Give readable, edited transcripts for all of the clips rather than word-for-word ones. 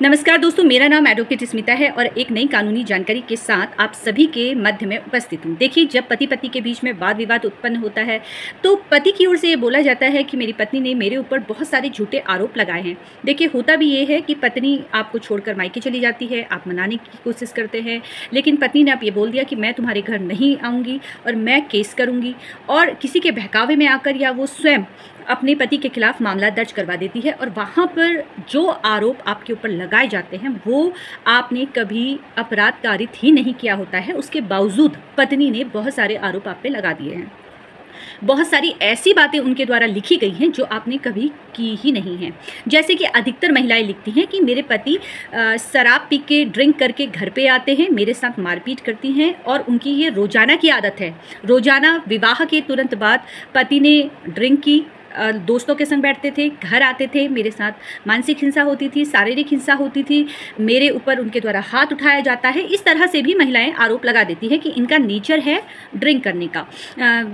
नमस्कार दोस्तों, मेरा नाम एडवोकेट स्मिता है और एक नई कानूनी जानकारी के साथ आप सभी के मध्य में उपस्थित हूँ। देखिए, जब पति पत्नी के बीच में वाद विवाद उत्पन्न होता है तो पति की ओर से ये बोला जाता है कि मेरी पत्नी ने मेरे ऊपर बहुत सारे झूठे आरोप लगाए हैं। देखिए, होता भी ये है कि पत्नी आपको छोड़कर मायके चली जाती है, आप मनाने की कोशिश करते हैं, लेकिन पत्नी ने आप ये बोल दिया कि मैं तुम्हारे घर नहीं आऊँगी और मैं केस करूँगी, और किसी के बहकावे में आकर या वो स्वयं अपने पति के खिलाफ मामला दर्ज करवा देती है। और वहाँ पर जो आरोप आपके ऊपर लगाए जाते हैं वो आपने कभी अपराध कारित ही नहीं किया होता है, उसके बावजूद पत्नी ने बहुत सारे आरोप आप पे लगा दिए हैं। बहुत सारी ऐसी बातें उनके द्वारा लिखी गई हैं जो आपने कभी की ही नहीं हैं। जैसे कि अधिकतर महिलाएं लिखती हैं कि मेरे पति शराब पी के ड्रिंक करके घर पे आते हैं, मेरे साथ मारपीट करती हैं और उनकी ये रोज़ाना की आदत है। रोज़ाना विवाह के तुरंत बाद पति ने ड्रिंक की, दोस्तों के संग बैठते थे, घर आते थे, मेरे साथ मानसिक हिंसा होती थी, शारीरिक हिंसा होती थी, मेरे ऊपर उनके द्वारा हाथ उठाया जाता है। इस तरह से भी महिलाएं आरोप लगा देती हैं कि इनका नेचर है ड्रिंक करने का।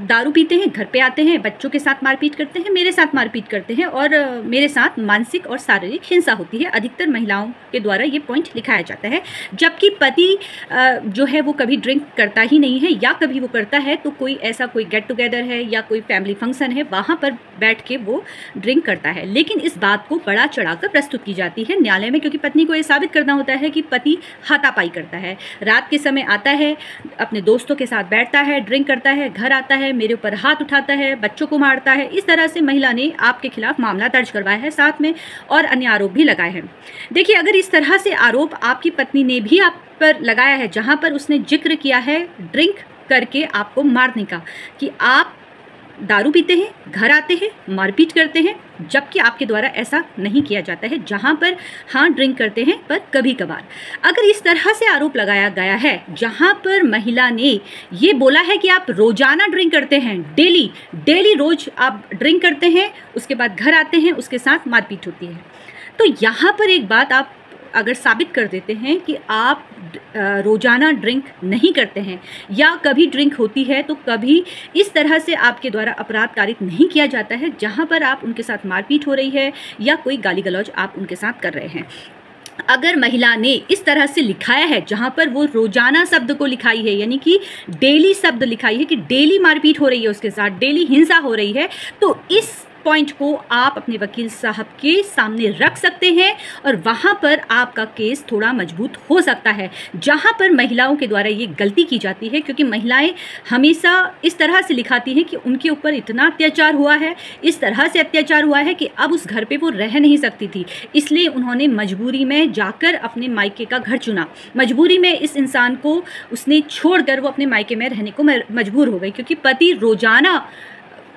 दारू पीते हैं, घर पे आते हैं, बच्चों के साथ मारपीट करते हैं, मेरे साथ मारपीट करते हैं और मेरे साथ मानसिक और शारीरिक हिंसा होती है। अधिकतर महिलाओं के द्वारा ये पॉइंट लिखाया जाता है, जबकि पति जो है वो कभी ड्रिंक करता ही नहीं है, या कभी वो करता है तो कोई ऐसा कोई गेट टुगेदर है या कोई फैमिली फंक्शन है, वहाँ पर बैठ के वो ड्रिंक करता है। लेकिन इस बात को बड़ा चढ़ाकर प्रस्तुत की जाती है न्यायालय में, क्योंकि पत्नी को ये साबित करना होता है कि पति हाथापाई करता है, रात के समय आता है, अपने दोस्तों के साथ बैठता है, ड्रिंक करता है, घर आता है, मेरे ऊपर हाथ उठाता है, बच्चों को मारता है। इस तरह से महिला ने आपके खिलाफ मामला दर्ज करवाया है, साथ में और अन्य आरोप भी लगाए हैं। देखिए, अगर इस तरह से आरोप आपकी पत्नी ने भी आप पर लगाया है, जहाँ पर उसने जिक्र किया है ड्रिंक करके आपको मारने का, कि आप दारू पीते हैं, घर आते हैं, मारपीट करते हैं, जबकि आपके द्वारा ऐसा नहीं किया जाता है, जहां पर हाँ ड्रिंक करते हैं पर कभी कभार। अगर इस तरह से आरोप लगाया गया है जहां पर महिला ने ये बोला है कि आप रोजाना ड्रिंक करते हैं, डेली रोज आप ड्रिंक करते हैं, उसके बाद घर आते हैं, उसके साथ मारपीट होती है, तो यहाँ पर एक बात आप अगर साबित कर देते हैं कि आप रोज़ाना ड्रिंक नहीं करते हैं या कभी ड्रिंक होती है तो कभी इस तरह से आपके द्वारा अपराध कारित नहीं किया जाता है, जहां पर आप उनके साथ मारपीट हो रही है या कोई गाली गलौज आप उनके साथ कर रहे हैं। अगर महिला ने इस तरह से लिखाया है जहां पर वो रोजाना शब्द को लिखाई है, यानी कि डेली शब्द लिखाई है कि डेली मारपीट हो रही है, उसके साथ डेली हिंसा हो रही है, तो इस पॉइंट को आप अपने वकील साहब के सामने रख सकते हैं और वहाँ पर आपका केस थोड़ा मजबूत हो सकता है। जहाँ पर महिलाओं के द्वारा ये गलती की जाती है, क्योंकि महिलाएं हमेशा इस तरह से लिखाती हैं कि उनके ऊपर इतना अत्याचार हुआ है, इस तरह से अत्याचार हुआ है कि अब उस घर पे वो रह नहीं सकती थी, इसलिए उन्होंने मजबूरी में जाकर अपने मायके का घर चुना। मजबूरी में इस इंसान को उसने छोड़कर वो अपने मायके में रहने को मजबूर हो गई, क्योंकि पति रोजाना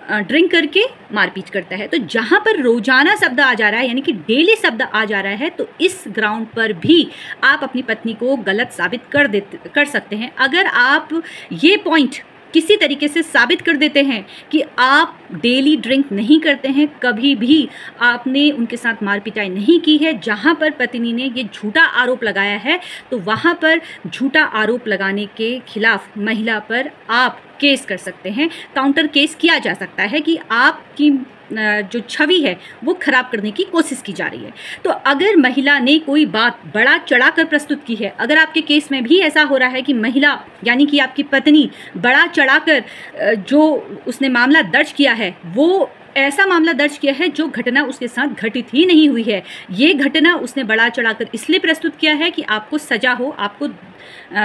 ड्रिंक करके मारपीट करता है। तो जहाँ पर रोजाना शब्द आ जा रहा है, यानी कि डेली शब्द आ जा रहा है, तो इस ग्राउंड पर भी आप अपनी पत्नी को गलत साबित कर सकते हैं। अगर आप ये पॉइंट किसी तरीके से साबित कर देते हैं कि आप डेली ड्रिंक नहीं करते हैं, कभी भी आपने उनके साथ मारपिटाई नहीं की है, जहां पर पत्नी ने ये झूठा आरोप लगाया है, तो वहां पर झूठा आरोप लगाने के खिलाफ महिला पर आप केस कर सकते हैं। काउंटर केस किया जा सकता है कि आपकी जो छवि है वो खराब करने की कोशिश की जा रही है। तो अगर महिला ने कोई बात बड़ा चढ़ाकर प्रस्तुत की है, अगर आपके केस में भी ऐसा हो रहा है कि महिला यानी कि आपकी पत्नी बड़ा चढ़ाकर जो उसने मामला दर्ज किया है वो ऐसा मामला दर्ज किया है जो घटना उसके साथ घटित ही नहीं हुई है, ये घटना उसने बड़ा चढ़ाकर इसलिए प्रस्तुत किया है कि आपको सजा हो, आपको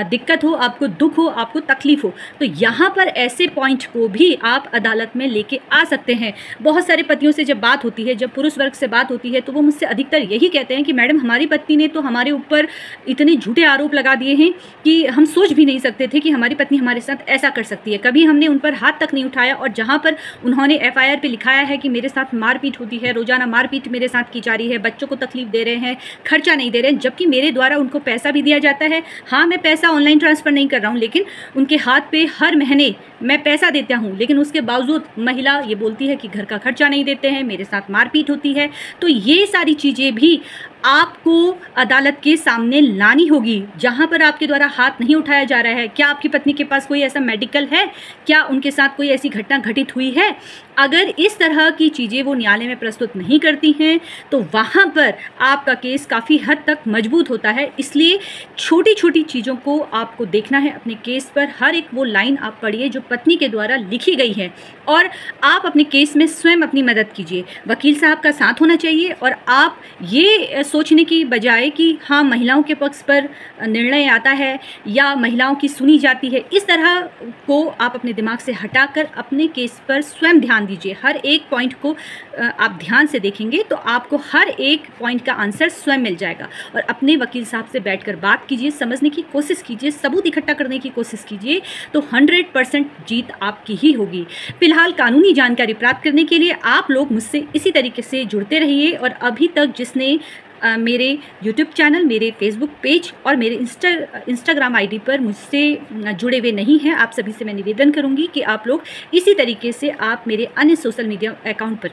दिक्कत हो, आपको दुख हो, आपको तकलीफ हो, तो यहाँ पर ऐसे पॉइंट को भी आप अदालत में लेके आ सकते हैं। बहुत सारे पतियों से जब बात होती है, जब पुरुष वर्ग से बात होती है, तो वो मुझसे अधिकतर यही कहते हैं कि मैडम हमारी पत्नी ने तो हमारे ऊपर इतने झूठे आरोप लगा दिए हैं कि हम सोच भी नहीं सकते थे कि हमारी पत्नी हमारे साथ ऐसा कर सकती है, कभी हमने उन पर हाथ तक नहीं उठाया, और जहाँ पर उन्होंने FIR पे लिखाया है कि मेरे साथ मारपीट होती है, रोजाना मारपीट मेरे साथ की जा रही है, बच्चों को तकलीफ दे रहे हैं, खर्चा नहीं दे रहे हैं, जबकि मेरे द्वारा उनको पैसा भी दिया जाता है। हाँ, मैं पैसा ऑनलाइन ट्रांसफ़र नहीं कर रहा हूँ, लेकिन उनके हाथ पे हर महीने मैं पैसा देता हूँ, लेकिन उसके बावजूद महिला ये बोलती है कि घर का खर्चा नहीं देते हैं, मेरे साथ मारपीट होती है। तो ये सारी चीज़ें भी आपको अदालत के सामने लानी होगी, जहां पर आपके द्वारा हाथ नहीं उठाया जा रहा है। क्या आपकी पत्नी के पास कोई ऐसा मेडिकल है? क्या उनके साथ कोई ऐसी घटना घटित हुई है? अगर इस तरह की चीज़ें वो न्यायालय में प्रस्तुत नहीं करती हैं तो वहाँ पर आपका केस काफ़ी हद तक मजबूत होता है। इसलिए छोटी छोटी चीज़ों को आपको देखना है अपने केस पर। हर एक वो लाइन आप पढ़िए जो पत्नी के द्वारा लिखी गई है, और आप अपने केस में स्वयं अपनी मदद कीजिए। वकील साहब का साथ होना चाहिए, और आप ये सोचने की बजाय कि हाँ महिलाओं के पक्ष पर निर्णय आता है या महिलाओं की सुनी जाती है, इस तरह को आप अपने दिमाग से हटाकर अपने केस पर स्वयं ध्यान दीजिए। हर एक पॉइंट को आप ध्यान से देखेंगे तो आपको हर एक पॉइंट का आंसर स्वयं मिल जाएगा। और अपने वकील साहब से बैठकर बात कीजिए, समझने की कोशिश कीजिए, सबूत इकट्ठा करने की कोशिश कीजिए, तो 100% जीत आपकी ही होगी। फिलहाल कानूनी जानकारी प्राप्त करने के लिए आप लोग मुझसे इसी तरीके से जुड़ते रहिए। और अभी तक जिसने मेरे YouTube चैनल, मेरे Facebook पेज और मेरे इंस्टाग्राम आईडी पर मुझसे जुड़े हुए नहीं हैं, आप सभी से मैं निवेदन करूंगी कि आप लोग इसी तरीके से आप मेरे अन्य सोशल मीडिया अकाउंट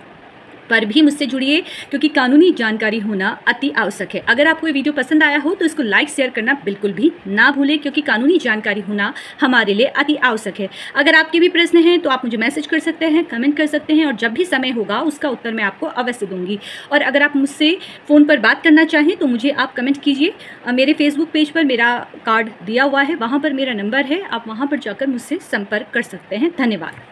पर भी मुझसे जुड़िए, क्योंकि कानूनी जानकारी होना अति आवश्यक है। अगर आपको ये वीडियो पसंद आया हो तो इसको लाइक शेयर करना बिल्कुल भी ना भूलें, क्योंकि कानूनी जानकारी होना हमारे लिए अति आवश्यक है। अगर आपके भी प्रश्न हैं तो आप मुझे मैसेज कर सकते हैं, कमेंट कर सकते हैं, और जब भी समय होगा उसका उत्तर मैं आपको अवश्य दूंगी। और अगर आप मुझसे फ़ोन पर बात करना चाहें तो मुझे आप कमेंट कीजिए। मेरे फेसबुक पेज पर मेरा कार्ड दिया हुआ है, वहाँ पर मेरा नंबर है, आप वहाँ पर जाकर मुझसे संपर्क कर सकते हैं। धन्यवाद।